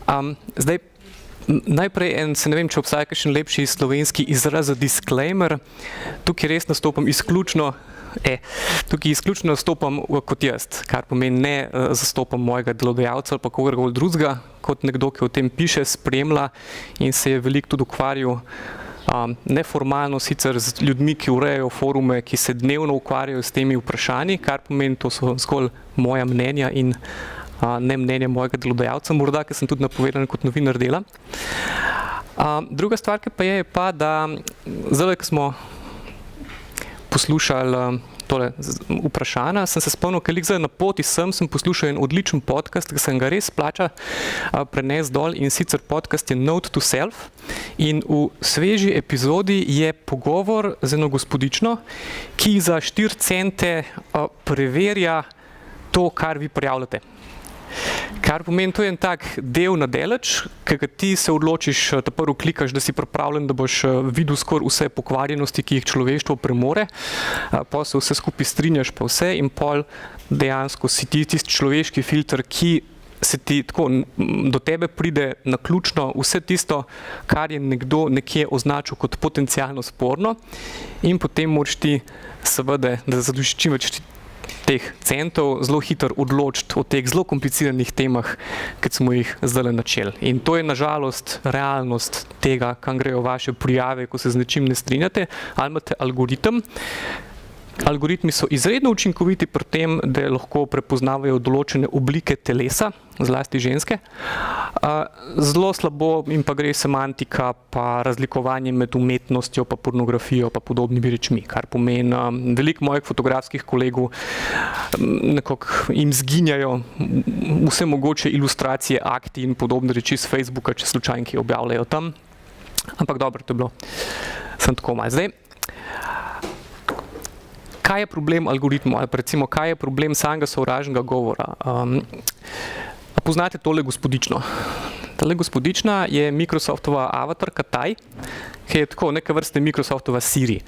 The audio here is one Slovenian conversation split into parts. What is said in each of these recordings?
Zdaj, najprej se ne vem, če obstaja kakšen lepši slovenski izraz za disclaimer. Tukaj res nastopam izključno kot jaz, kar pomeni ne zastopam mojega delodajalca ali pa kogarkoli drugega, kot nekdo, ki o tem piše, spremlja in se je veliko tudi ukvarjal neformalno sicer z ljudmi, ki urejajo forume, ki se dnevno ukvarjajo s temi vprašanji, kar pomeni, to so zgolj moja mnenja in ne mnenja mojega delodajalca, morda, ker sem tudi napovedan kot novinar Dela. Druga stvar, ki pa je pa, da zdaj, ko smo poslušali tole vprašanja, sem se spomnil, ker zdaj na poti sem poslušal en odličen podcast, ki sem ga res splača prenes dol, in sicer podcast je Note to Self, in v sveži epizodi je pogovor z eno gospodično, ki za 4 cente preverja to, kar vi prijavljate. Kar pomeni, to je en tak del na deleč, ki ti se odločiš, ta prvo klikaš, da si pripravljen, da boš videl skoraj vse pokvarjenosti, ki jih človeštvo premore, pa se vse skupaj strinjaš pa vse in pol dejansko si ti tisti človeški filter, ki se ti tako do tebe pride naključno vse tisto, kar je nekdo nekje označil kot potencialno sporno, in potem moraš ti seveda, da zadovoljiš čim več teh centov, zelo hitro odločiti o teh zelo kompliciranih temah, kot smo jih zdaj načeli. In to je nažalost realnost tega, kam grejo vaše prijave, ko se z nečim ne strinjate, ali imate algoritem. Algoritmi so izredno učinkoviti pri tem, da lahko prepoznavajo določene oblike telesa, zlasti ženske. Zelo slabo jim pa gre semantika, pa razlikovanje med umetnostjo, pa pornografijo, pa podobnimi rečmi, kar pomeni, veliko mojih fotografskih kolegov nekako jim zginjajo vse mogoče ilustracije, akti in podobne reči z Facebooka, če slučajnki objavljajo tam. Ampak dobro, to je bilo sem tako malo. Zdaj, kaj je problem algoritmov, ali recimo, kaj je problem samega sovražnega govora? Poznate tole gospodično? Tole gospodična je Microsoftova avatarka Taj, ki je tako neke vrste Microsoftova Siri.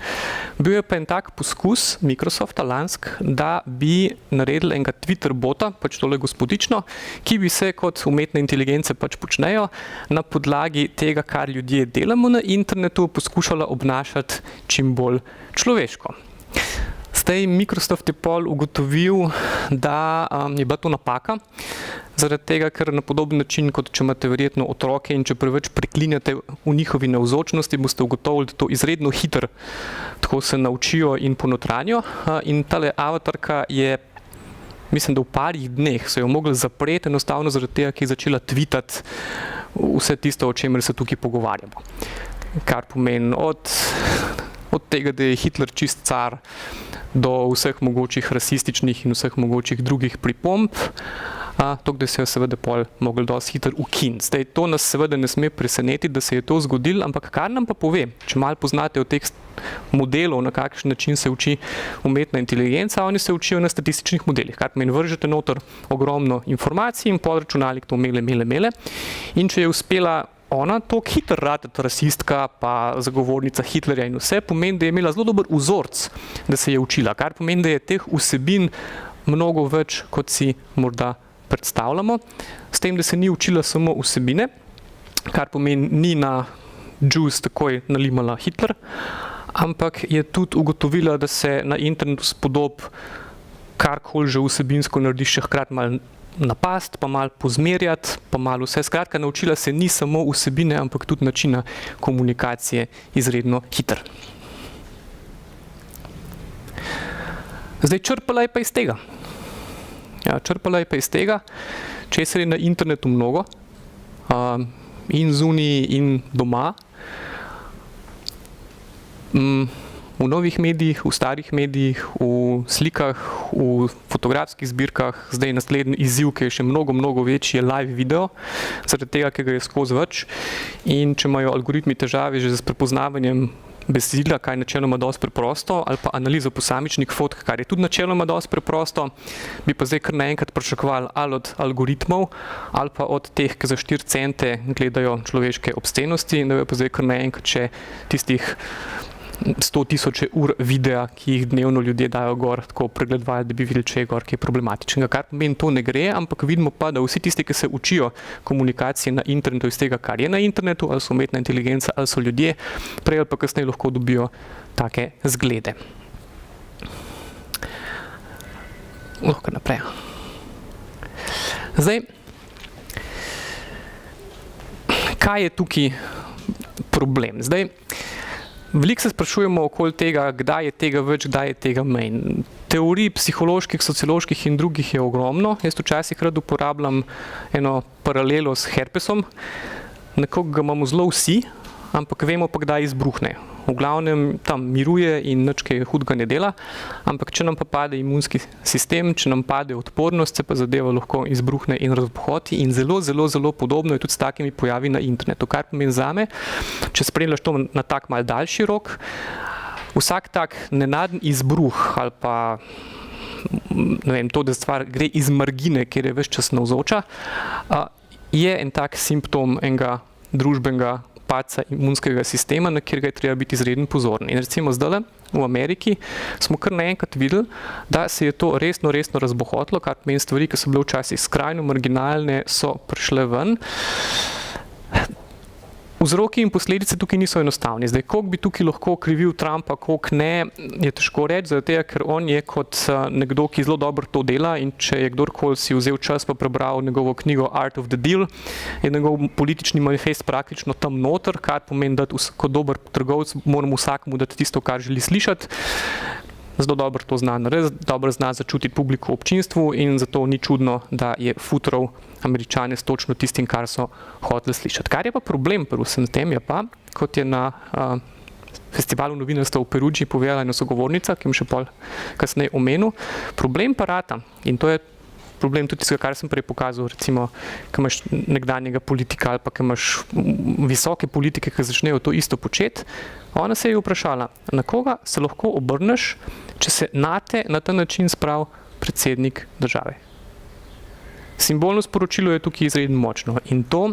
Bil je pa en tak poskus Microsofta lansk, da bi naredili enega Twitter bota, pač tole gospodično, ki bi se kot umetne inteligence pač počnejo na podlagi tega, kar ljudje delamo na internetu, poskušala obnašati čim bolj človeško. Zdaj, Microsoft je pol ugotovil, da je bila to napaka, zaradi tega, ker na podoben način, kot če imate verjetno otroke in če preveč preklinjate v njihovi navzočnosti, boste ugotovili, da to izredno hitro tako se naučijo in ponotranjo. In tale avatarka je, mislim, da v parih dneh so jo mogli zapreti, enostavno zaradi tega, ki je začela tweetati vse tisto, o čemer se tukaj pogovarjamo. Kar pomeni od tega, da je Hitler čist car, do vseh mogočih rasističnih in vseh mogočih drugih pripomb, to, da se je seveda pol mogli dosti hitro ukiniti. Zdaj, to nas seveda ne sme presenetiti, da se je to zgodilo, ampak kar nam pa pove, če malo poznate od teh modelov, na kakšen način se uči umetna inteligenca, oni se učijo na statističnih modelih, kar pomeni, vržete noter ogromno informacij in pol računalnik to mele. In če je uspela ona toliko hitro ratati rasistka, pa zagovornica Hitlerja in vse, pomeni, da je imela zelo dober vzorec, da se je učila, kar pomeni, da je teh vsebin mnogo več, kot si morda predstavljamo, s tem, da se ni učila samo vsebine, kar pomeni, ni na juice takoj nalimala Hitler, ampak je tudi ugotovila, da se na internetu spodob karkoli že vsebinsko narediš, še hkrati malo napast, pa malo pozmerjati, pa malo vse. Skratka, naučila se ni samo vsebine, ampak tudi načina komunikacije izredno hiter. Zdaj, črpala je pa iz tega. Črpala je pa iz tega, česar je na internetu mnogo, in zunaj in doma, v novih medijih, v starih medijih, v slikah, v fotografskih zbirkah. Zdaj naslednji izziv, ki je še mnogo večji, je live video, zaradi tega, ki ga je skozi več. In če imajo algoritmi težave že z prepoznavanjem besedila, kaj je načeloma dosti preprosto, ali pa analizo posamičnih fotk, kar je tudi načeloma dosti preprosto, bi pa zdaj kar naenkrat pričakovali ali od algoritmov, ali pa od teh, ki za 4 cente gledajo človeške obscenosti, in da je pa zdaj kar naenkrat še tistih 100.000 ur videa, ki jih dnevno ljudje dajo gor, tako pregledovali, da bi videli, če je gor kaj problematičnega. Kar pomeni, to ne gre, ampak vidimo pa, da vsi tisti, ki se učijo komunikacije na internetu iz tega, kar je na internetu, ali so umetna inteligenca, ali so ljudje, prej ali pa kasneje lahko dobijo take zglede. Lahko naprej. Zdaj, kaj je tukaj problem? Zdaj, veliko se sprašujemo okoli tega, kdaj je tega več, kdaj je tega manj. Teorij psiholoških, socioloških in drugih je ogromno. Jaz včasih rad uporabljam eno paralelo s herpesom. Nekako ga imamo zelo vsi, ampak vemo pa, kdaj izbruhne. V glavnem tam miruje in nič kaj hudega ne dela, ampak če nam pa pade imunski sistem, če nam pade odpornost, se pa zadeva lahko izbruhne in razbohoti in zelo, zelo, zelo podobno je tudi s takimi pojavi na internetu. Kar pomeni zame, če spremljaš to na tak mal daljši rok, vsak tak nenaden izbruh ali pa ne vem, to, da stvar gre iz margine, kjer je ves čas navzoča, je en tak simptom enega družbenega padca imunskega sistema, na kjer ga je treba biti izredno pozoren. In recimo zdaj v Ameriki smo kar naenkrat videli, da se je to resno razbohotilo, kar pomeni stvari, ki so bile včasih skrajno marginalne, so prišle ven. Vzroki in posledice tukaj niso enostavni. Zdaj, koliko bi tukaj lahko krivil Trumpa, koliko ne, je težko reči, zaradi tega, ker on je kot nekdo, ki zelo dobro to dela in če je kdorkoli si vzel čas pa prebral njegovo knjigo Art of the Deal, je njegov politični manifest praktično tam noter, kar pomeni, da kot dober trgovec moramo vsakemu dati tisto, kar želi slišati. Zelo dobro to zna narediti, dobro zna začutiti publiko v občinstvu in zato ni čudno, da je futral Američane s točno tistim, kar so hoteli slišati. Kar je pa problem pri vsem tem je pa, kot je na festivalu novinarstva v Perugii povedala ena sogovornica, ki jim še pol kasneje omenil, problem pa rata in to je problem tudi tistega, kar sem prej pokazal, recimo, ko imaš nekdanjega politika ali pa ko imaš visoke politike, ki začnejo to isto početi. Ona se je vprašala, na koga se lahko obrneš, če se nate na ta način sprav predsednik države. Simbolno sporočilo je tukaj izredno močno in to,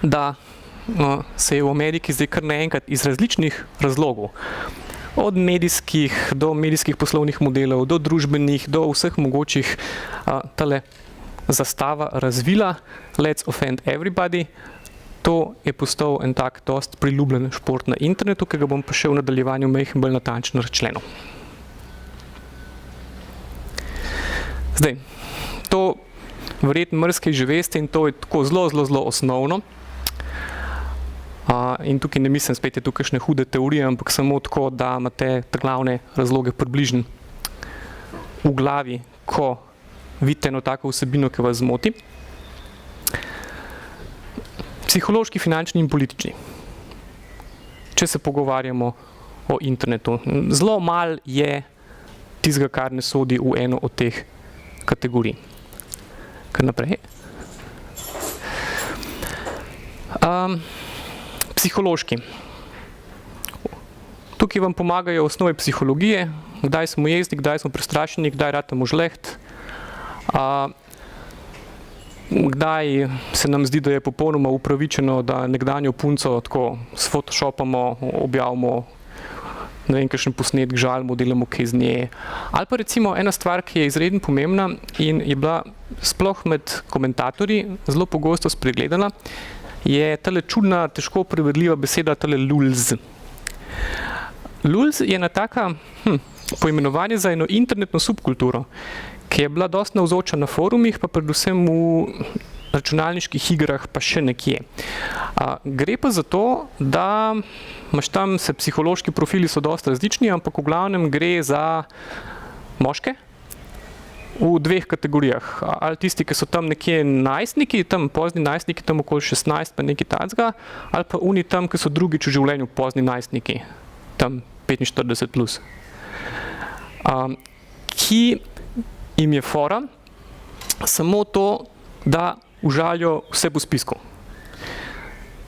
da se je v Ameriki zdaj kar naenkrat iz različnih razlogov, od medijskih do medijskih poslovnih modelov, do družbenih, do vseh mogočih tale zastava razvila, let's offend everybody. To je postal en tak dost priljubljen šport na internetu, ki ga bom pa še v nadaljevanju majhen bolj natančno razčlenil. Zdaj, to verjetno marsikaj že veste in to je tako zelo osnovno. In tukaj ne mislim, spet je tukaj kakšne hude teorije, ampak samo tako, da imate te glavne razloge približno v glavi, ko vidite eno tako vsebino, ki vas zmoti. Psihološki, finančni in politični. Če se pogovarjamo o internetu. Zelo malo je tistega, kar ne sodi v eno od teh kategorij. Kar naprej. Psihološki. Tukaj vam pomagajo osnove psihologije, kdaj smo jezni, kdaj smo prestrašeni, kdaj ratamo žleht, kdaj se nam zdi, da je popolnoma upravičeno, da nekdanjo punco tako sfotoshopamo, objavimo, ne vem, kakšen posnetek, žalimo, delamo kaj z nje. Ali pa recimo ena stvar, ki je izredno pomembna in je bila sploh med komentatorji zelo pogosto spregledana, je tale čudna, težko prevedljiva beseda, tale lulz. Lulz je ena taka poimenovanje za eno internetno subkulturo, ki je bila dosti navzoča na forumih, pa predvsem v računalniških igrah, pa še nekje. Gre pa za to, da imaš tam se psihološki profili so dosti različni, ampak v glavnem gre za moške, v dveh kategorijah. Ali tisti, ki so tam nekje najstniki, tam pozni najstniki, tam okoli 16, pa nekaj tacga, ali pa oni tam, ki so drugič v življenju pozni najstniki, tam 45 plus. Ki jim je fora samo to, da užalijo vse po spisku.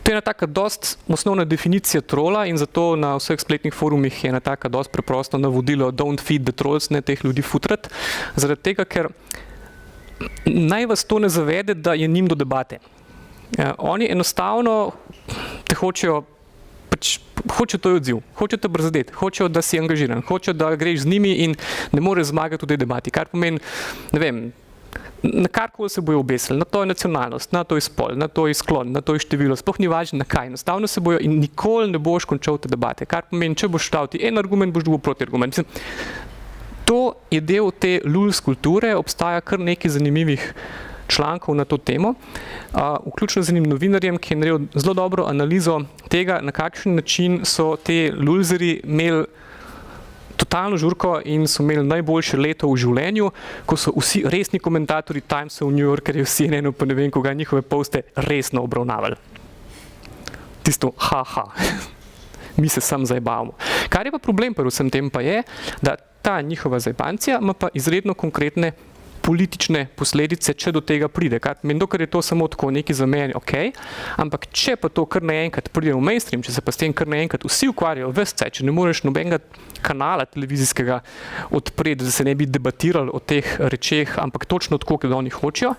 To je ena taka dost osnovna definicija trola in zato na vseh spletnih forumih je ena taka dost preprosto navodilo don't feed the trolls, ne teh ljudi futrati, zaradi tega, ker naj vas to ne zavede, da je njim do debate. Oni enostavno te hočejo pač hočejo to odziv, hočejo te brzdeti, hočejo, da si angažiran, hočejo, da greš z njimi in ne moreš zmagati v tej debati, kar pomeni, ne vem, na karkoli se bojo obesili, na to je nacionalnost, na to je spol, na to je sklon, na to je število, sploh ni važno na kaj, enostavno se bojo in nikoli ne boš končal te debate, kar pomeni, če boš dal ti en argument, boš dobil protiargument. Mislim, to je del te LULS kulture, obstaja kar nekaj zanimivih člankov na to temo, vključno z enim novinarjem, ki je naredil zelo dobro analizo tega, na kakšen način so te lulzeri imeli totalno žurko in so imeli najboljše leto v življenju, ko so vsi resni komentatorji Timesa v New Yorkerju, CNN-u, pa ne vem koga, njihove poste resno obravnavali. Tisto, mi se sam zajebavamo. Kar je pa problem pri vsem tem pa je, da ta njihova zajbancija ima pa izredno konkretne politične posledice, če do tega pride. Dokler je to samo tako neki za meni, ok, ampak če pa to kar naenkrat pride v mainstream, če se pa s tem kar naenkrat vsi ukvarjajo ves caj, če ne moreš nobenega kanala televizijskega odpreti, da se ne bi debatirali o teh rečeh, ampak točno tako, kot oni hočejo,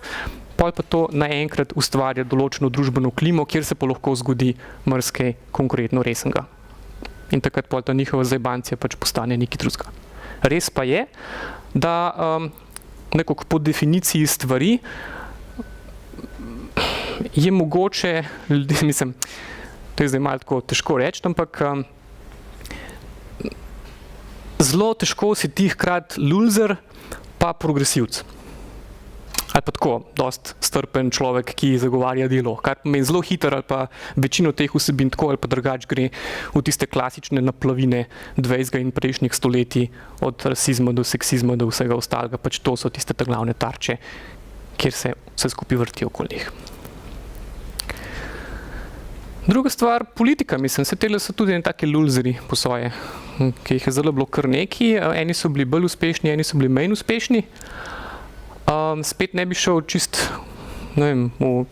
pol pa to naenkrat ustvarja določeno družbeno klimo, kjer se pa lahko zgodi marsikaj konkretno resnega. In takrat pol ta njihova zajbancija pač postane nekaj drugega. Res pa je, da nekako po definiciji stvari je mogoče, mislim, to je zdaj malo tako težko reči, ampak zelo težko si ti hkrati lulzer pa progresivc. Ali pa tako, dost strpen človek, ki zagovarja delo, kar pomeni zelo hiter ali pa večino teh vsebin tako ali pa drugače gre v tiste klasične naplavine 20. in prejšnjih stoletij, od rasizma do seksizma do vsega ostalega, pač to so tiste glavne tarče, kjer se vse skupaj vrti okoli njih. Druga stvar, politika, mislim, se tele so tudi taki lulzeri po svoje, ki jih je zelo bilo kar neki, eni so bili bolj uspešni, eni so bili manj uspešni. Spet ne bi šel čist, ne vem,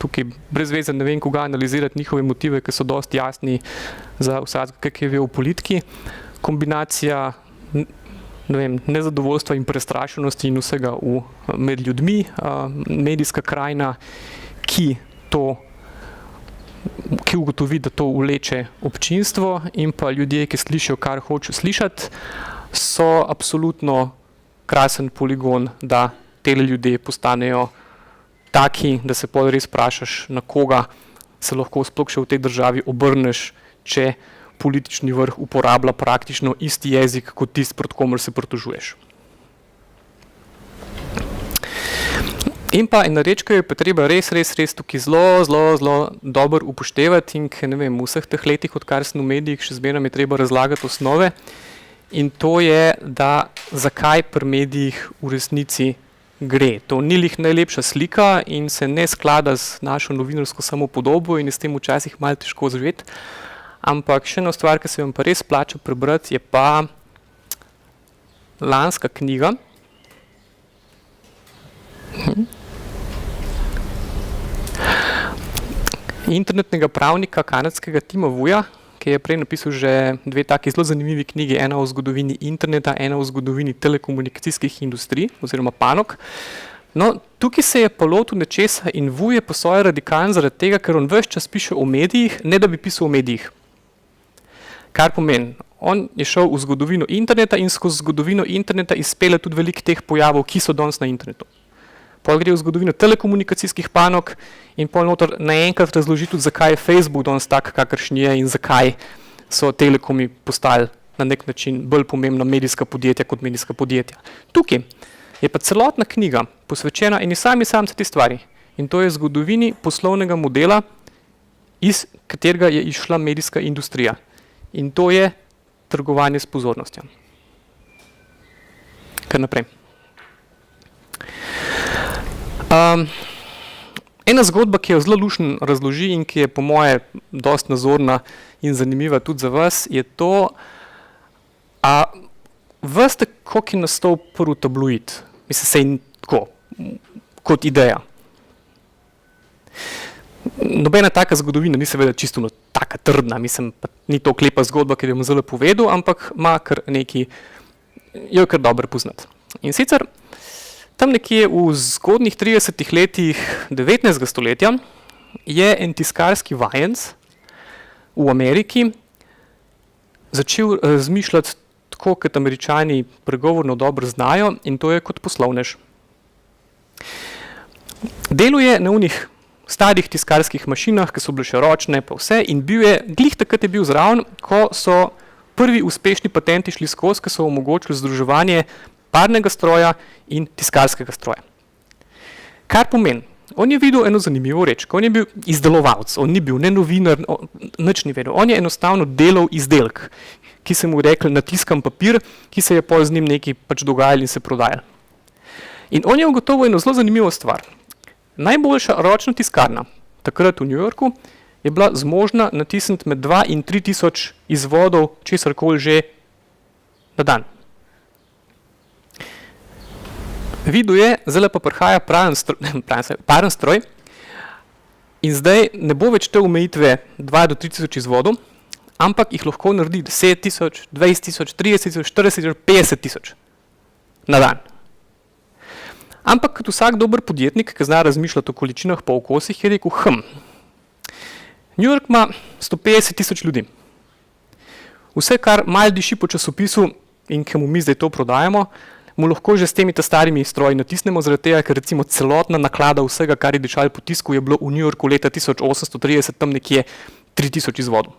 tukaj brez veze ne vem koga analizirati njihove motive, ki so dosti jasni za vsakega, ki je vel v politiki. Kombinacija, ne vem, nezadovoljstva in prestrašenosti in vsega med ljudmi, medijska krajina, ki ugotovi, da to vleče občinstvo in pa ljudje, ki slišijo, kar hočejo slišati, so absolutno krasen poligon, da tele ljudje postanejo taki, da se pol res vprašaš, na koga se lahko sploh še v tej državi obrneš, če politični vrh uporablja praktično isti jezik kot tisti, proti komer se pritožuješ. In pa ena reč, ki jo je pa treba res tukaj zelo dobro upoštevati in ne vem, v vseh teh letih, odkar sem v medijih, še zmeraj je treba razlagati osnove, in to je, da zakaj pri medijih v resnici gre. To ni lih najlepša slika in se ne sklada z našo novinarsko samopodobo in je s tem včasih malo težko živeti. Ampak še ena stvar, ki se vam pa res plača prebrati, je pa lanska knjiga. Internetnega pravnika kanadskega Tima Vuja, ki je prej napisal že dve taki zelo zanimivi knjigi, ena o zgodovini interneta, ena o zgodovini telekomunikacijskih industrij oziroma panog. No, tukaj se je pa lotil nečesa in Vuj je po svoje radikalen zaradi tega, ker on ves čas piše o medijih, ne da bi pisal o medijih. Kar pomeni, on je šel v zgodovino interneta in skozi zgodovino interneta izpelje tudi veliko teh pojavov, ki so danes na internetu. Pol gre v zgodovino telekomunikacijskih panog in pol noter naenkrat razloži tudi, zakaj je Facebook danes tak, kakršen je in zakaj so telekomi postali na nek način bolj pomembna medijska podjetja kot medijska podjetja. Tukaj je pa celotna knjiga posvečena eni sami te stvari in to je zgodovini poslovnega modela, iz katerega je išla medijska industrija. In to je trgovanje s pozornostjo. Kar naprej. Ena zgodba, ki jo zelo lušno razloži in ki je po moje dosti nazorna in zanimiva tudi za vas, je to, veste, koliko je nastal prvi tabloid? Mislim, sej tako, kot ideja. Nobena taka zgodovina ni seveda čisto taka trdna, mislim, pa ni to klepa zgodba, ker je bom zelo povedal, ampak ima kar neki, jo je kar dobro poznati. In sicer, tam nekje v zgodnjih 30 letih 19. stoletja je en tiskarski vajenec v Ameriki začel razmišljati tako, kot Američani pregovorno dobro znajo, in to je kot poslovnež. Deluje na unih starih tiskarskih mašinah, ki so bile še ročne, pa vse, in glih takrat je bil zraven, ko so prvi uspešni patenti šli skozi, ki so omogočili združevanje parnega stroja in tiskarskega stroja. Kar pomeni, on je videl eno zanimivo reč, on je bil izdelovalec, on ni bil ne novinar, nič ni vedel, on je enostavno delal izdelek, ki se mu rekli natiskan papir, ki se je pol z njim nekaj pač dogajali in se prodajali. In on je ugotovil eno zelo zanimivo stvar. Najboljša ročna tiskarna takrat v New Yorku je bila zmožna natisniti med 2 in 3 tisoč izvodov česarkoli že na dan. Videl je, zdaj pa prihaja paren stroj in zdaj ne bo več te omejitve 2 do 3 tisoč izvodov, ampak jih lahko naredi 10 tisoč, 20 tisoč, 30 tisoč, 40 tisoč, 50 tisoč na dan. Ampak kot vsak dober podjetnik, ki zna razmišljati o količinah pa okosih, je rekel, New York ima 150 tisoč ljudi. Vse, kar malo diši po časopisu in ki mu mi zdaj to prodajamo, mu lahko že s temi starimi stroji natisnemo, zaradi tega, ker recimo celotna naklada vsega, kar je dišalo po tisku, je bilo v New Yorku leta 1830 tam nekje 3000 izvodov.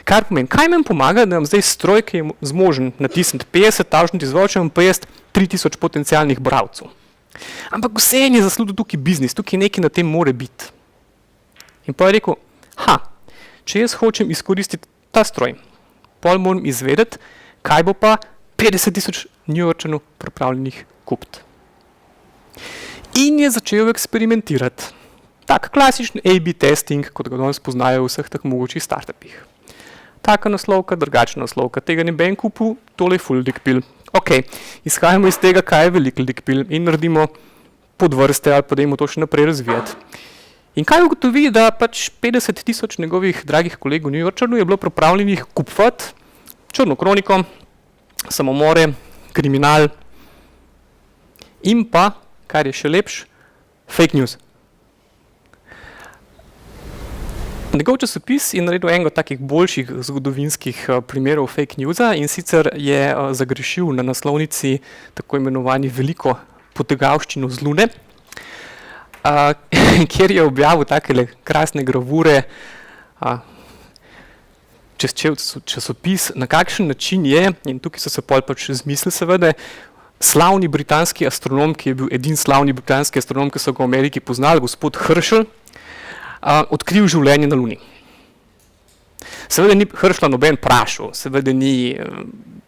Kar pomeni, kaj meni pomaga, da imam zdaj stroj, ki je zmožen natisniti 50 tavžnih izvodov, če imam pa jaz 3000 potencialnih bralcev. Ampak vseeno je zaslužil tukaj biznis, tukaj nekaj na tem more biti. In pa je rekel, če jaz hočem izkoristiti ta stroj, pol moram izvedeti, kaj bo pa 50 tisoč New Yorkčanov pripravljenih kupiti. In je začel eksperimentirati. Tak klasični A/B testing, kot ga danes poznajo v vseh teh mogočih startupih. Taka naslovka, drugačna naslovka, tega ne ben kupil, tole je full dick pill. Ok, izhajamo iz tega, kaj je velik dick pill in naredimo podvrste ali pa dajmo to še naprej razvijati. In kaj ugotovi, da pač 50 tisoč njegovih dragih kolegov New Yorkčanov je bilo pripravljenih kupovati črno kroniko, samomore, kriminal in pa, kar je še lepš, fake news. Njegov časopis je naredil enega takih boljših zgodovinskih primerov fake newsa in sicer je zagrešil na naslovnici tako imenovani veliko potegavščino z Lune, kjer je objavil takele krasne gravure čez časopis, na kakšen način je, in tukaj so se pol pač zmislili seveda, slavni britanski astronom, ki je bil edini slavni britanski astronom, ki so ga v Ameriki poznali, gospod Herschel, odkril življenje na Luni. Seveda ni Herschela noben vprašal, seveda ni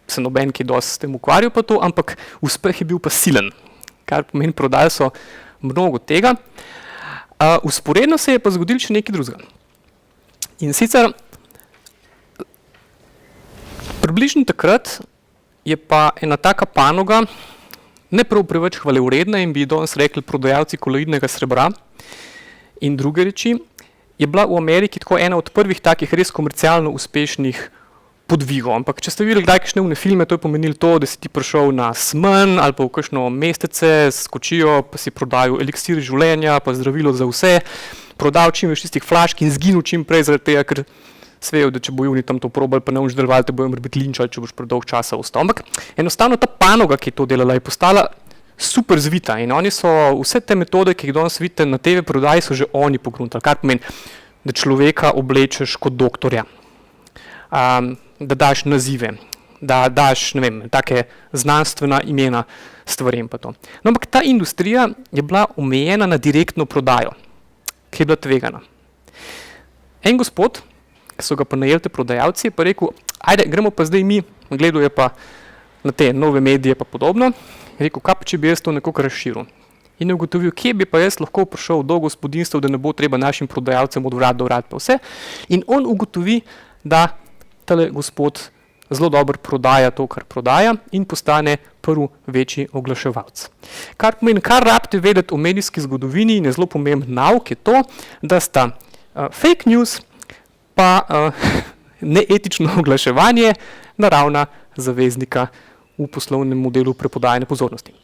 se noben kaj dosti s tem ukvarjal pa to, ampak uspeh je bil pa silen, kar pomeni, prodali so mnogo tega. Vzporedno se je pa zgodilo še nekaj drugega. In sicer približno takrat je pa ena taka panoga, ne prav preveč hvalevredna in bi danes rekli prodajalci koloidnega srebra in druge reči, je bila v Ameriki tako ena od prvih takih res komercialno uspešnih podvigov. Ampak če ste videli kdaj kakšne filme, to je pomenilo to, da si ti prišel na Smen ali pa v kakšno mestece, skočijo, pa si prodajal eliksir življenja, pa zdravilo za vse, prodal čim več tistih flašk in zginil čim prej, zaradi tega, ker svejo, da če bojo oni tam to probali, pa ne boš delovali, te bojo biti linčali, če boš predolg časa ostal. Ampak enostavno ta panoga, ki je to delala, je postala super zvita in oni so vse te metode, ki jih danes vidite na TV prodaji, so že oni pogruntali, kar pomeni, da človeka oblečeš kot doktorja, da daš nazive, da daš, ne vem, take znanstvena imena stvarem pa to. No, ampak ta industrija je bila omejena na direktno prodajo, ki je bila tvegana. En gospod, ki so ga pa najeli te prodajalci, je pa rekel, ajde, gremo pa zdaj mi, gledal je pa na te nove medije pa podobno, je rekel, kaj pa če bi jaz to nekako razširil. In je ugotovil, kje bi pa jaz lahko prišel do gospodinstv, da ne bo treba našim prodajalcem od vrat do vrat pa vse. In on ugotovi, da tale gospod zelo dobro prodaja to, kar prodaja in postane prvi večji oglaševalec. Kar pomeni, kar rabite vedeti o medijski zgodovini in je zelo pomemben nauk, je to, da sta fake news pa neetično oglaševanje naravna zaveznika v poslovnem modelu prepodajanja pozornosti.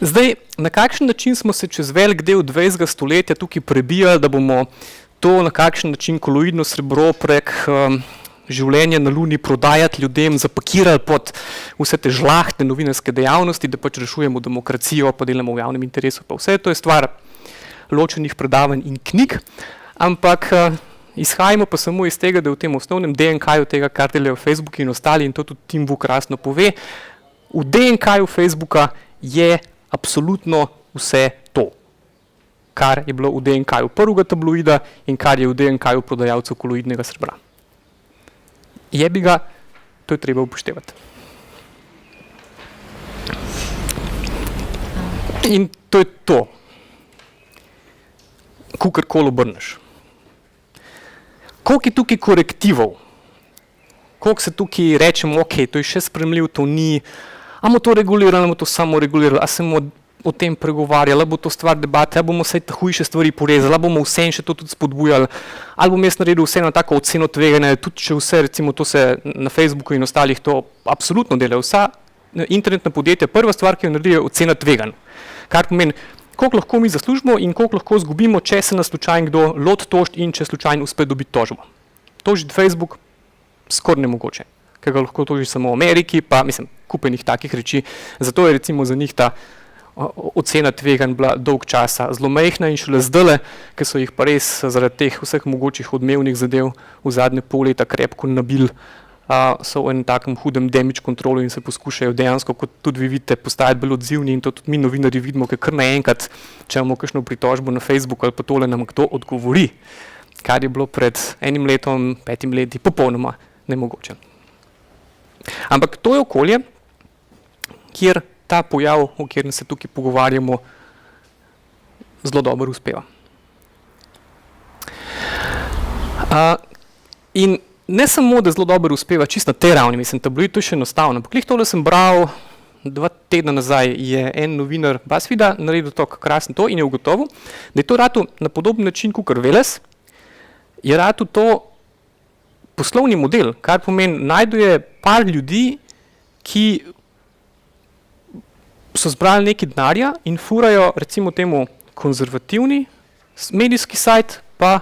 Zdaj, na kakšen način smo se čez velik del 20. stoletja tukaj prebijali, da bomo to, na kakšen način koloidno srebro prek življenja na Luni prodajati ljudem, zapakirali pod vse te žlahtne novinarske dejavnosti, da pač rešujemo demokracijo, pa delamo v javnem interesu, pa vse to je stvar ločenih predavanj in knjig, ampak izhajamo pa samo iz tega, da v tem osnovnem DNK-ju tega, kar delajo Facebook in ostali, in to tudi Tim Wu krasno pove, v DNK-ju Facebooka je absolutno vse to, kar je bilo v DNK-ju prvega tabloida in kar je v DNK-ju prodajalcev koloidnega srebra. Jebi ga, to je treba upoštevati. In to je to, kakorkoli obrneš. Koliko je tukaj korektivov? Koliko se tukaj rečemo, ok, to je še spremljiv, to ni, a bomo to regulirali, a bomo to samo regulirali, a se bomo o tem pregovarjali, a bo to stvar debate, a bomo vse te hujše stvari porezali, a bomo vse še to tudi spodbujali, ali bom jaz naredil vse na tako oceno tveganja, tudi če vse, recimo to se na Facebooku in ostalih to absolutno delajo. Vsa internetna podjetja, prva stvar, ki jo naredijo, je ocena tveganj. Kar pomeni, koliko lahko mi zaslužimo in koliko lahko izgubimo, če se nas slučajno kdo lot tožiti in če slučajno uspe dobiti tožbo. Tožiti Facebook skoraj nemogoče, ker ga lahko toži samo v Ameriki, pa mislim, kupenih takih reči. Zato je recimo za njih ta ocena tveganj bila dolg časa zelo majhna in šele zdajle, ker so jih pa res zaradi teh vseh mogočih odmevnih zadev v zadnje pol leta krepko nabili, so v enem takem hudem damage controlu in se poskušajo dejansko, kot tudi vi vidite, postajati bolj odzivni in to tudi mi novinarji vidimo, ker kar naenkrat, če imamo kakšno pritožbo na Facebooku ali pa tole nam kdo odgovori, kar je bilo pred 1 letom, 5 leti popolnoma nemogoče. Ampak to je okolje, kjer ta pojav, o katerem se tukaj pogovarjamo, zelo dobro uspeva. In ne samo, da zelo dobro uspeva čisto na tej ravni, mislim, tabloid to je še enostavno, ampak tole sem bral 2 tedna nazaj, je en novinar BuzzFeeda naredil to krasno to in je ugotovil, da je to rato na podoben način kakor Veles, je rato to poslovni model, kar pomeni, najduje par ljudi, ki so zbrali nekaj denarja in furajo recimo temu konzervativni medijski sajt pa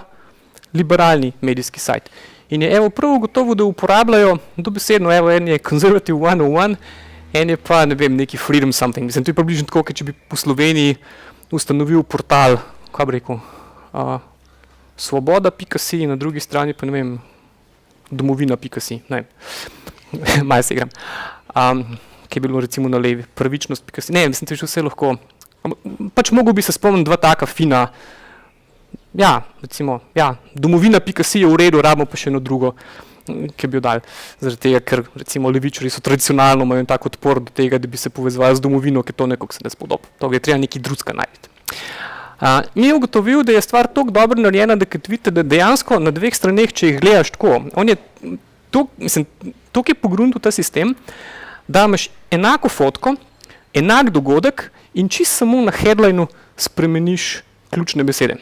liberalni medijski sajt. In je prav ugotovil, da uporabljajo dobesedno, en je Conservative 101, en je pa, ne vem, neki Freedom something. Mislim, to je približno tako, če bi po Sloveniji ustanovil portal, kaj bi rekel, svoboda.si in na drugi strani pa, ne vem, domovina.si, ne vem, malo se igram. Ki je bilo recimo na levi, pravičnost.si, ne, mislim, da je vse lahko, pač mogel bi se spomniti 2 taka fina, recimo, domovina.si je v redu, rabimo pa še eno drugo, ki bi jo dali, zaradi tega, ker recimo levičarji so tradicionalno imajo tak odpor do tega, da bi se povezovali z domovino, ker to nekako se ne spodobi, to je treba nekaj drugega najti. Mi je ugotovil, da je stvar toliko dobro narejena, da kad vidite, da dejansko na 2 straneh, če jih gledaš tako, on je toliko je pogruntil ta sistem, da imaš enako fotko, enak dogodek in čisto samo na headlineu spremeniš ključne besede.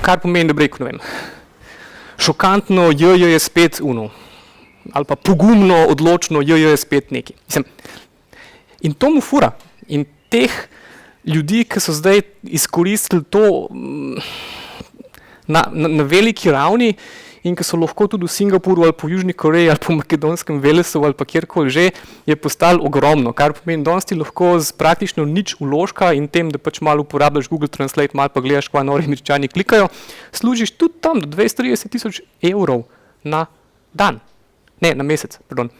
Kar pomeni, da bi rekel, ne vem, šokantno, je spet uno, ali pa pogumno, odločno, je spet neki. Mislim, in to mu fura. In teh ljudi, ki so zdaj izkoristili to na veliki ravni in ki so lahko tudi v Singapuru ali po Južni Koreji ali po makedonskem Velesu ali pa kjerkoli že, je postalo ogromno, kar pomeni, da ti lahko z praktično nič vložka in tem, da pač malo uporabljaš Google Translate, malo pa gledaš, kva nori Američani klikajo, služiš tudi tam do 230 tisoč evrov na dan, ne, na mesec, pardon.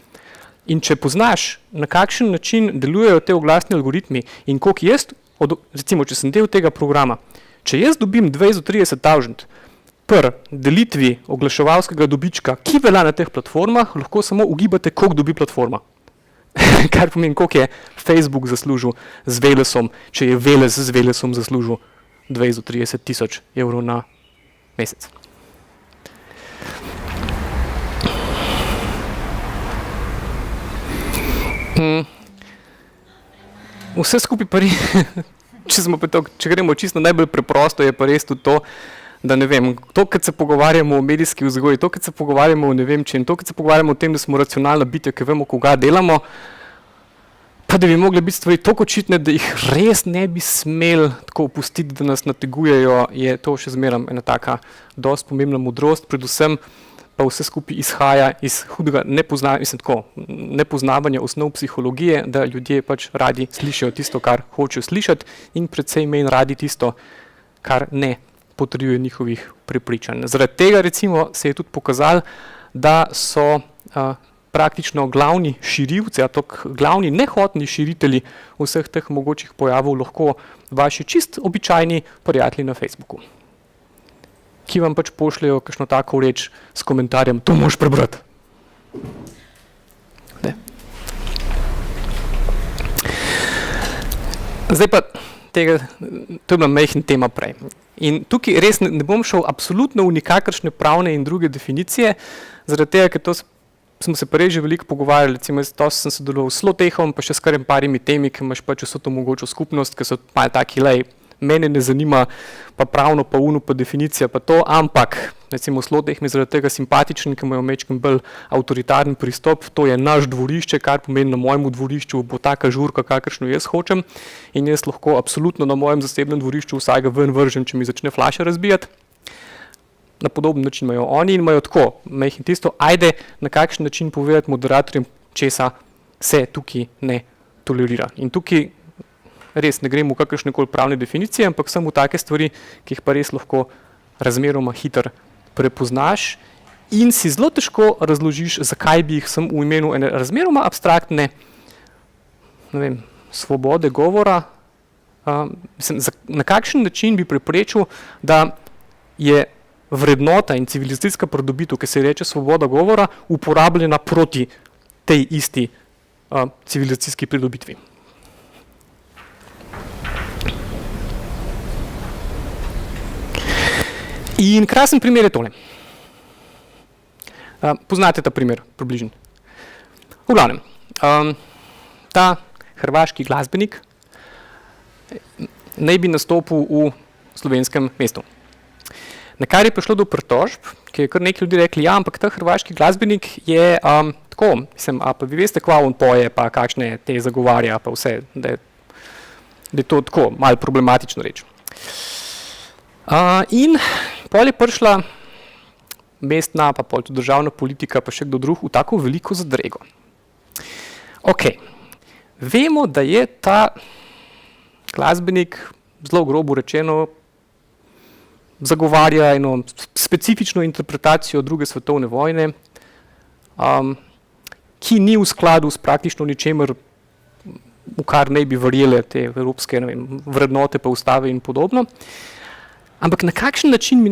In če poznaš, na kakšen način delujejo te oglasni algoritmi in koliko jaz, recimo, če sem del tega programa, če jaz dobim 20-30 tavžent per delitvi oglaševalskega dobička, ki velja na teh platformah, lahko samo ugibate, koliko dobi platforma. Kar pomeni, koliko je Facebook zaslužil z Velesom, če je Veles z Velesom zaslužil 20-30 tisoč evrov na mesec. Vse skupaj pa če gremo čisto najbolj preprosto, je pa res tudi to, da ne vem, to, kad se pogovarjamo o medijski vzgoji, to, kad se pogovarjamo o ne vem čem, to, kad se pogovarjamo o tem, da smo racionalna bitja, ki vemo, koga delamo, pa da bi mogli biti stvari tako očitne, da jih res ne bi smeli tako opustiti, da nas nategujejo, je to še zmeraj ena taka dosti pomembna modrost, predvsem pa vse skupaj izhaja iz hudega nepoznavanja osnov psihologije, da ljudje pač radi slišijo tisto, kar hočejo slišati in predvsej manj radi tisto, kar ne potrjuje njihovih prepričanj. Zaradi tega recimo se je tudi pokazalo, da so praktično glavni širilci, glavni nehotni širitelji vseh teh mogočih pojavov lahko vaši čist običajni prijatelji na Facebooku, ki vam pač pošljejo kakšno tako reč s komentarjem, to moraš prebrati. Ne. Zdaj pa to je bila majhna tema prej. In tukaj res ne bom šel absolutno v nikakršne pravne in druge definicije, zaradi tega, ker to smo se pa res že veliko pogovarjali, recimo to sem sodeloval s Slotehom, pa še s kar parimi temi, ki imaš pač vso to mogočo skupnost, ki so malo taki, mene ne zanima pa pravno, pa pa definicija, pa to, ampak recimo Sloteh mi je zaradi tega simpatičen, ker imajo majčken bolj avtoritarni pristop, to je naš dvorišče, kar pomeni na mojem dvorišču bo taka žurka, kakršno jaz hočem in jaz lahko absolutno na mojem zasebnem dvorišču vsakega ven vržem, če mi začne flaša razbijati. Na podoben način imajo oni in imajo tako, majhen tisto, ajde na kakšen način povedati moderatorjem, česa se tukaj ne tolerira. In tukaj res ne gremo v kakršnekoli pravne definicije, ampak samo v take stvari, ki jih pa res lahko razmeroma hitro prepoznaš in si zelo težko razložiš, zakaj bi jih sem v imenu ene razmeroma abstraktne, ne vem, svobode govora, na kakšen način bi preprečil, da je vrednota in civilizacijska pridobitev, ki se reče svoboda govora, uporabljena proti tej isti civilizacijski pridobitvi. In krasen primer je tole. Poznate ta primer, približno. V glavnem, ta hrvaški glasbenik naj bi nastopil v slovenskem mestu. Na kar je prišlo do pritožb, ki je kar nekaj ljudi rekli, ja, ampak ta hrvaški glasbenik je tako, mislim, pa vi veste, kva on poje, pa kakšne te zagovarja, pa vse, da je to tako, malo problematično reč. In pol je prišla mestna, pa pol tudi državna politika, pa še kdo drug v tako veliko zadrego. Vemo, da je ta glasbenik, zelo grobo rečeno, zagovarja eno specifično interpretacijo druge svetovne vojne, ki ni v skladu s praktično ničemer, v kar naj bi verjele te evropske vrednote pa ustave in podobno. Ampak na kakšen način mi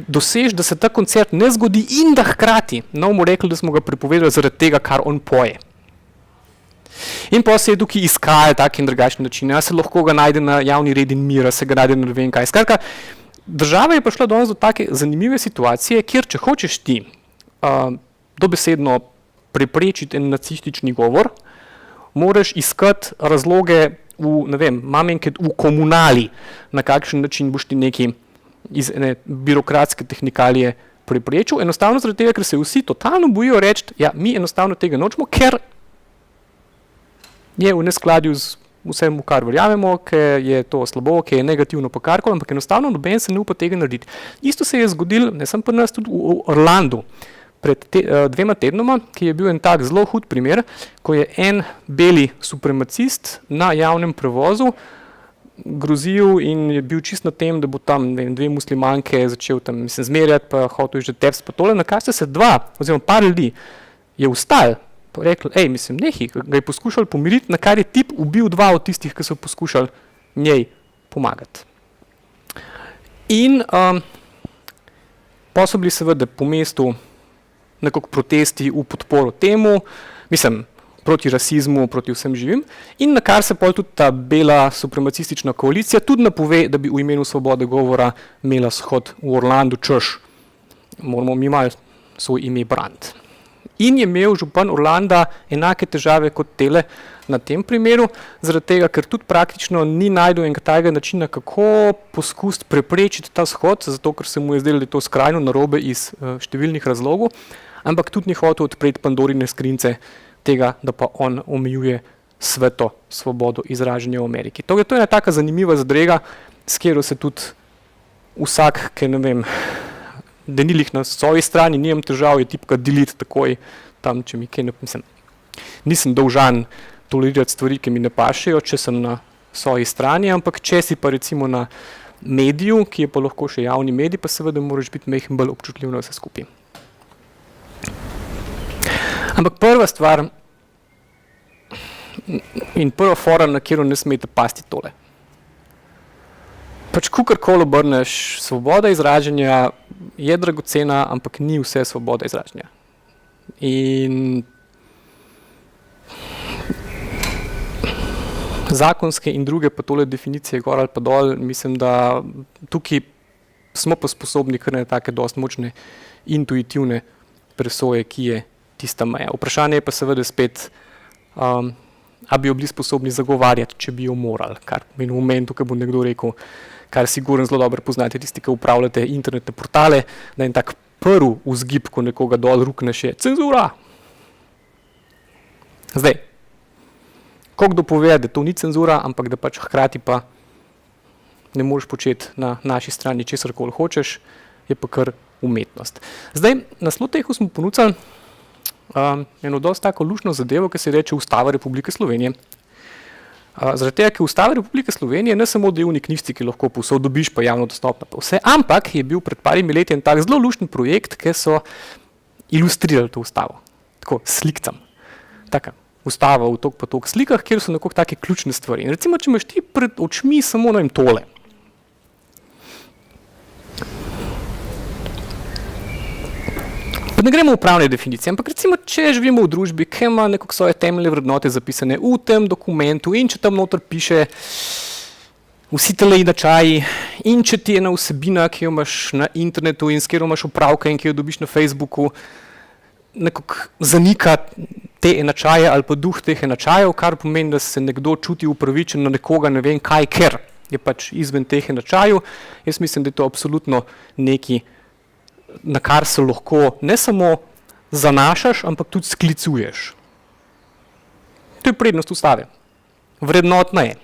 dosež, da se ta koncert ne zgodi in da hkrati ne bomo rekli, da smo ga prepovedali zaradi tega, kar on poje. In pa se je tukaj iskali tak in drugačen način. Se lahko ga najde na javni red in mir, se ga najde na ne vem kaj. Skratka, država je prišla danes do take zanimive situacije, kjer če hočeš ti dobesedno preprečiti en nacistični govor, moraš iskati razloge v komunali, na kakšen način boš ti neki iz ene birokratske tehnikalije preprečil. Enostavno zaradi tega, ker se vsi totalno bojijo reči, ja, mi enostavno tega nočemo, ker je v neskladju z vsem, v kar verjamemo, ker je to slabo, ker je negativno pa karkoli, ampak enostavno noben se ne upa tega narediti. Isto se je zgodilo, ne samo pri nas, tudi v Orlandu, pred 2 tednoma, ki je bil en tak zelo hud primer, ko je en beli supremacist na javnem prevozu grozil in je bil čist na tem, da bo tam 2 muslimanke začel tam zmerjati, pa hotel že tepst, pa tole, na kar se 2 oziroma par ljudi je vstal, pa rekli, nehi, ga je poskušal pomiriti, na kar je tip ubil 2 od tistih, ki so poskušali njej pomagati. In pa so bili seveda po mestu nekako protesti v podporo temu, proti rasizmu, proti vsem živim, in na kar se pol tudi ta bela supremacistična koalicija tudi napove, da bi v imenu svobode govora imela shod v Orlandu, češ, moramo mi malo svoj ime braniti. In je imel župan Orlanda enake težave kot tele na tem primeru, zaradi tega, ker tudi praktično ni najdel enega tajega načina, kako poskusiti preprečiti ta shod, zato ker se mu je zdelo, da je to skrajno narobe iz številnih razlogov, ampak tudi ni hotel odpreti Pandorine skrinjice tega, da pa on omejuje sveto svobodo izražanja v Ameriki. To je ena taka zanimiva zadrega, s katero se tudi vsak, ki ne vem, da ni lih na svoji strani, nimam težav, je tipka delete takoj tam, če mi kaj ne mislim. Nisem dolžan tolerirati stvari, ki mi ne pašejo, če sem na svoji strani, ampak če si pa recimo na mediju, ki je pa lahko še javni medij, pa seveda moraš biti mehen bolj občutljiv na vse skupaj. Ampak prva stvar in prva fora, na katero ne smete pasti tole. Pač kakorkoli obrneš, svoboda izražanja je dragocena, ampak ni vse svoboda izražanja. In zakonske in druge pa tole definicije gor ali pa dol, mislim, da tukaj smo pa sposobni kar na take dosti močne intuitivne presoje, ki je tista meja. Vprašanje je pa seveda spet, a bi jo bili sposobni zagovarjati, če bi jo morali, kar v momentu, ko bo nekdo rekel, kar sigurno zelo dobro poznate tisti, ki upravljate internetne portale, da en tak prvi vzgib, ko nekoga dol rukneš, je cenzura. Zdaj, ko kdo pove, da to ni cenzura, ampak da pač hkrati pa ne moreš početi na naši strani česarkoli hočeš, je pa kar umetnost. Zdaj, na Slotehu smo ponudili eno dosti tako luštno zadevo, ki se reče Ustava Republike Slovenije. Zaradi tega, ker Ustava Republike Slovenije ne samo delni knjižci, ki lahko povsod dobiš, pa javno dostopno pa vse, ampak je bil pred parimi leti en tak zelo lušten projekt, ki so ilustrirali to ustavo. Tako, slikcam. Taka ustava v toliko pa toliko slikah, kjer so nekako take ključne stvari. In recimo, če imaš ti pred očmi samo na tole. Pa ne gremo v pravne definicije, ampak recimo, če živimo v družbi, ki ima nekako svoje temeljne vrednote zapisane v tem dokumentu in če tam noter piše vsi tele enačaji in če ti je ena vsebina, ki jo imaš na internetu in s katero imaš opravke in ki jo dobiš na Facebooku, nekako zanika te enačaje ali pa duh teh enačajev, kar pomeni, da se nekdo čuti upravičen na nekoga, ne vem kaj, ker je pač izven teh enačajev. Jaz mislim, da je to absolutno neki, na kar se lahko ne samo zanašaš, ampak tudi sklicuješ. To je prednost ustave. Vrednotna je.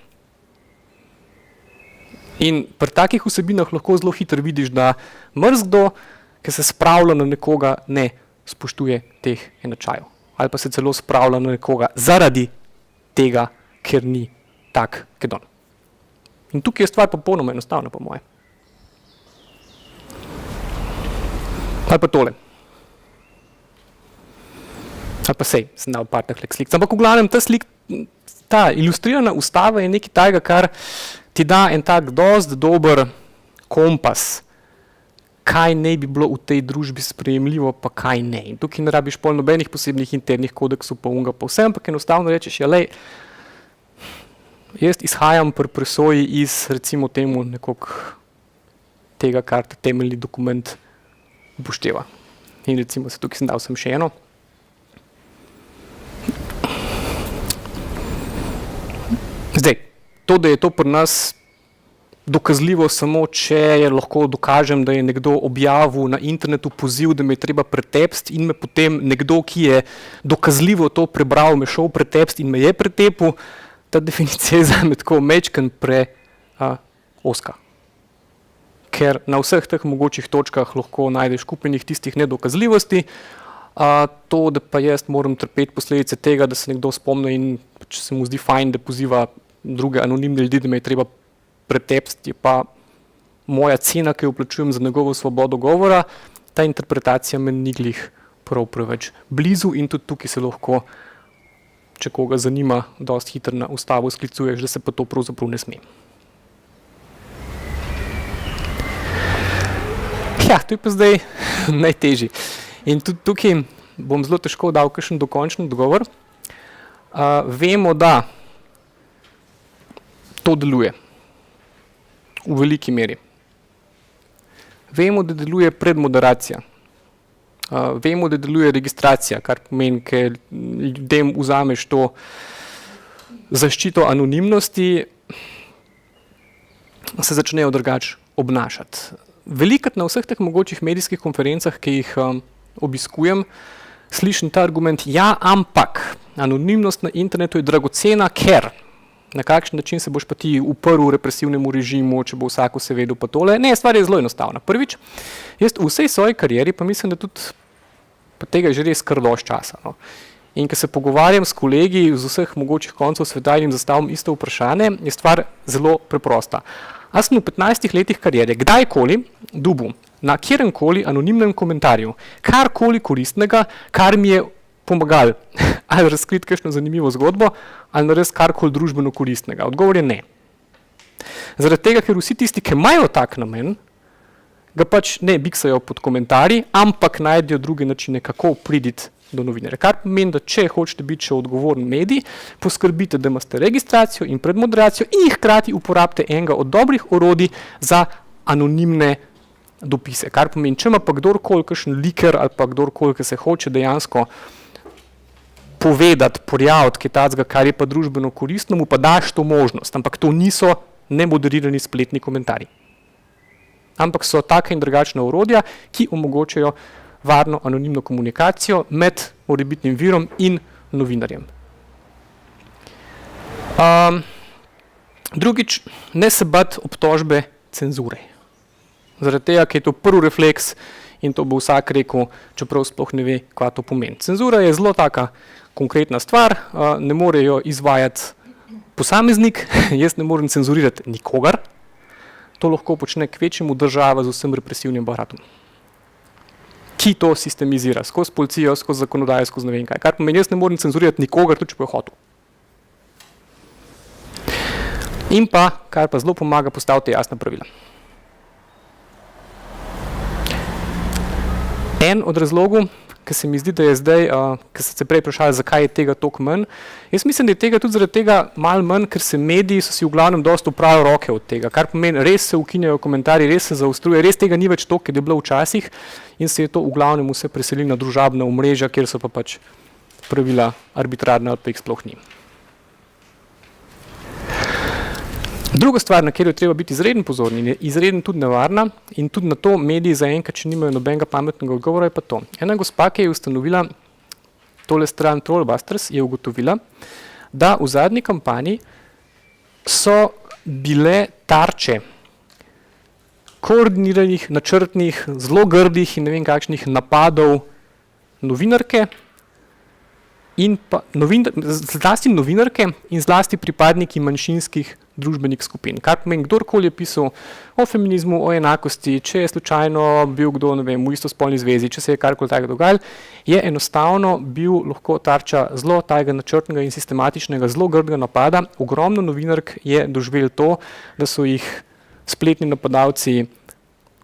In pri takih vsebinah lahko zelo hitro vidiš, da mrzkdo, ki se spravlja na nekoga, ne spoštuje teh enačajev. Ali pa se celo spravlja na nekoga zaradi tega, ker ni tak kedon. In tukaj je stvar popolnoma enostavna, po moje. Ali pa tole. Ali pa sej, sem dal par tahlek slik. Ampak v glavnem ta ilustrirana ustava je nekaj tajega, kar ti da en tak dosti dober kompas, kaj ne bi bilo v tej družbi sprejemljivo, pa kaj ne. In tukaj ne rabiš pol nobenih posebnih internih kodeksov, pa unga, pa vse, ampak enostavno rečeš, ja lej, jaz izhajam pri presoji iz recimo temu nekog tega, kar ta temeljni dokument upošteva. In recimo se tukaj sem dal še eno. Zdaj, to, da je to pri nas dokazljivo samo, če je lahko dokažem, da je nekdo objavil na internetu poziv, da me je treba pretepsti in me potem nekdo, ki je dokazljivo to prebral, me šel pretepsti in me je pretepil, ta definicija je zame tako mečken ozka. Ker na vseh teh mogočih točkah lahko najdeš kupenih tistih nedokazljivosti, to, da pa jaz moram trpeti posledice tega, da se nekdo spomne in če se mu zdi fajn, da poziva druge anonimne ljudi, da me je treba pretepsti, je pa moja cena, ki jo plačujem za njegovo svobodo govora, ta interpretacija me ni glih prav preveč blizu in tudi tukaj se lahko, če koga zanima, dosti hitro na ustavo sklicuješ, da se pa to pravzaprav ne sme. Ja, to je pa zdaj najtežji. In tudi tukaj bom zelo težko dal kakšen dokončen odgovor. Vemo, da to deluje v veliki meri. Vemo, da deluje predmoderacija. Vemo, da deluje registracija, kar pomeni, ker ljudem vzameš to zaščito anonimnosti, se začnejo drugače obnašati. Velikrat na vseh teh mogočih medijskih konferencah, ki jih obiskujem, slišim ta argument, ja, ampak anonimnost na internetu je dragocena, ker na kakšen način se boš pa ti uprl represivnemu režimu, če bo vsako se vedel pa tole. Ne, stvar je zelo enostavna. Prvič, jaz v vsej svoji karieri, pa mislim, da tudi pa tega je že res kar dosti časa. No. In ko se pogovarjam s kolegi z vseh mogočih koncev sveta in jim zastavim isto vprašanje, je stvar zelo preprosta. A sem v 15 letih kariere kdajkoli dobil na kjerenkoli anonimnem komentarju karkoli koristnega, kar mi je pomagali ali razkriti kakšno zanimivo zgodbo, ali narediti karkoli družbeno koristnega. Odgovor je ne. Zaradi tega, ker vsi tisti, ki imajo tak namen, ga pač ne biksajo pod komentarji, ampak najdejo druge načine, kako priditi do novinarja. Kar pomeni, da če hočete biti še odgovoren medij, poskrbite, da imate registracijo in predmoderacijo in hkrati uporabite enega od dobrih orodij za anonimne dopise. Kar pomeni, če ima pa kdorkoli kakšen liker ali pa kdorkoli, ki se hoče dejansko povedati, porjaviti kaj tacga, kar je pa družbeno koristno, mu pa daš to možnost. Ampak to niso nemoderirani spletni komentarji. Ampak so taka in drugačna orodja, ki omogočajo varno anonimno komunikacijo med morebitnim virom in novinarjem. Drugič, ne se bati obtožbe cenzure. Zaradi tega, ker je to prvi refleks in to bo vsak rekel, čeprav sploh ne ve, kaj to pomeni. Cenzura je zelo taka konkretna stvar, ne more jo izvajati posameznik, jaz ne morem cenzurirati nikogar, to lahko počne kvečjemu država z vsem represivnim aparatom, ki to sistemizira, skozi policijo, skozi zakonodajo, skozi ne vem kaj. Kar pomeni, jaz ne morem cenzurirati nikogar, tudi če bo hotel. In pa, kar pa zelo pomaga, postaviti jasna pravila. En od razlogov, ki se mi zdi, da je zdaj, ki ste se prej vprašali, zakaj je tega toliko manj, jaz mislim, da je tega tudi zaradi tega malo manj, ker se mediji so si v glavnem dosti upravili roke od tega, kar pomeni, res se ukinjajo komentarji, res se zaostruje, res tega ni več toliko, kot je bilo včasih in se je to v glavnem vse preselilo na družabna omrežja, kjer so pa pač pravila arbitrarna ali pa jih sploh ni. Druga stvar, na katero je treba biti izreden pozorni in je izreden tudi nevarna in tudi na to mediji zaenkrat, če nimajo nobenega pametnega odgovora, je pa to. Ena gospa, ki je ustanovila tole stran Trollbusters, je ugotovila, da v zadnji kampanji so bile tarče koordiniranih, načrtnih, zelo grdih in ne vem kakšnih napadov novinarke in pa zlasti novinarke in zlasti pripadniki manjšinskih družbenih skupin. Kar pomeni, kdorkoli je pisal o feminizmu, o enakosti, če je slučajno bil kdo, ne vem, v istospolni zvezi, če se je karkoli takega dogajalo, je enostavno bil lahko tarča zelo tajega načrtnega in sistematičnega, zelo grdega napada. Ogromno novinark je doživelo to, da so jih spletni napadalci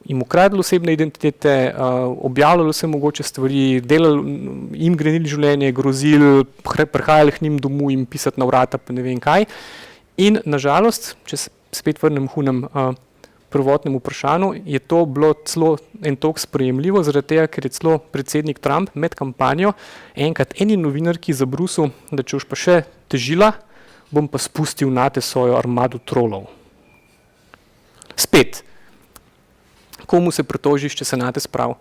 jim ukradli osebne identitete, objavljali vse mogoče stvari, delali, jim grenili življenje, grozili, prihajali k njim domov in pisati na vrata, pa ne vem kaj. In nažalost, če se spet vrnem hunem prvotnemu vprašanju, je to bilo celo en toliko sprejemljivo, zaradi tega, ker je celo predsednik Trump med kampanjo enkrat eni novinarki zabrusil, da če boš pa še težila, bom pa spustil nate svojo armado trolov. Spet, komu se pritožiš, če se nate sprav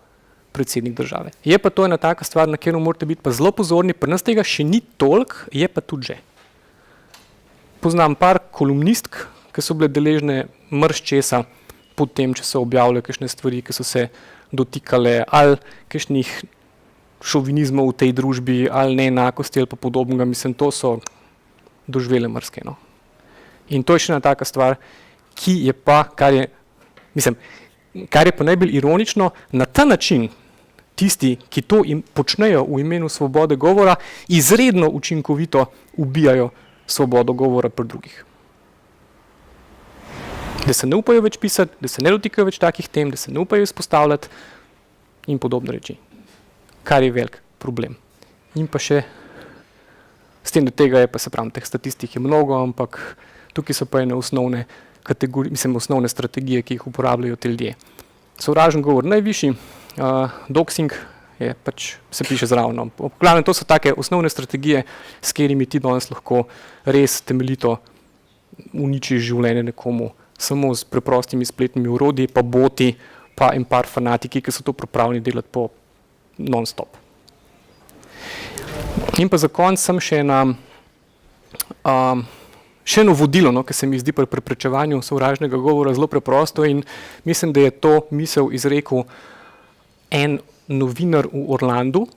predsednik države. Je pa to ena taka stvar, na katero morate biti pa zelo pozorni, pri nas tega še ni toliko, je pa tudi že. Poznam par kolumnistk, ki so bile deležne mrščesa pod tem, če so objavile kakšne stvari, ki so se dotikale ali kakšnih šovinizmov v tej družbi, ali neenakosti, ali pa podobnega. Mislim, to so doživele mrske. No. In to je še ena taka stvar, ki je pa, kar je pa najbolj ironično, na ta način tisti, ki to počnejo v imenu svobode govora, izredno učinkovito ubijajo svobodo govora pri drugih. Da se ne upajo več pisati, da se ne dotikajo več takih tem, da se ne upajo izpostavljati in podobne reči. Kar je velik problem. In pa še, s tem do tega je pa se pravim, teh statistik je mnogo, ampak tukaj so pa ene osnovne kategorije, osnovne strategije, ki jih uporabljajo te ljudje. Sovražen govor najvišji, doxing je pač, se piše zraven. Glavno, to so take osnovne strategije, s katerimi ti danes lahko res temeljito uničiš življenje nekomu, samo s preprostimi spletnimi orodji, pa boti, pa en par fanatiki, ki so to pripravljeni delati po non-stop. In pa za konec sem še eno vodilo, ki se mi zdi pri preprečevanju sovražnega govora zelo preprosto in mislim, da je to misel izrekel en novinar v Orlandu,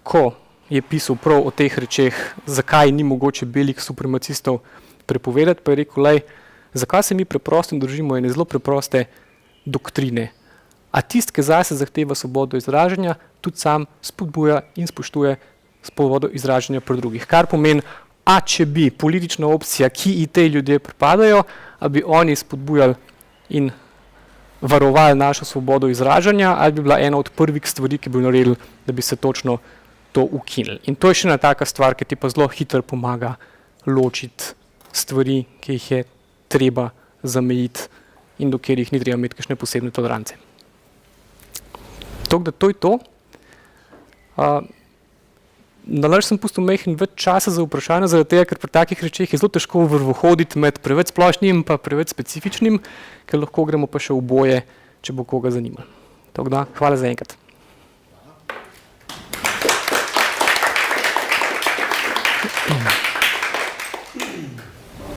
ko je pisal prav o teh rečeh, zakaj ni mogoče belih supremacistov prepovedati, pa je rekel, zakaj se mi preprosto držimo ene zelo preproste doktrine. A tisti, ki zase zahteva svobodo izražanja, tudi sam spodbuja in spoštuje svobodo izražanja pri drugih. Kar pomeni, a če bi politična opcija, ki ji te ljudje pripadajo, a bi oni spodbujali in varovali našo svobodo izražanja, ali bi bila ena od prvih stvari, ki bi naredili, da bi se točno to ukinili. In to je še ena taka stvar, ki ti pa zelo hitro pomaga ločiti stvari, ki jih je treba zamejiti in do katerih ni treba imeti kakšne posebne tolerance. Tako da to je to. Nalaž sem pustil majhen več časa za vprašanje, zaradi tega, ker pri takih rečeh je zelo težko vrvohoditi med preveč splošnim in pa preveč specifičnim, ker lahko gremo pa še v boje, če bo koga zanimalo. Tako da, hvala za enkrat.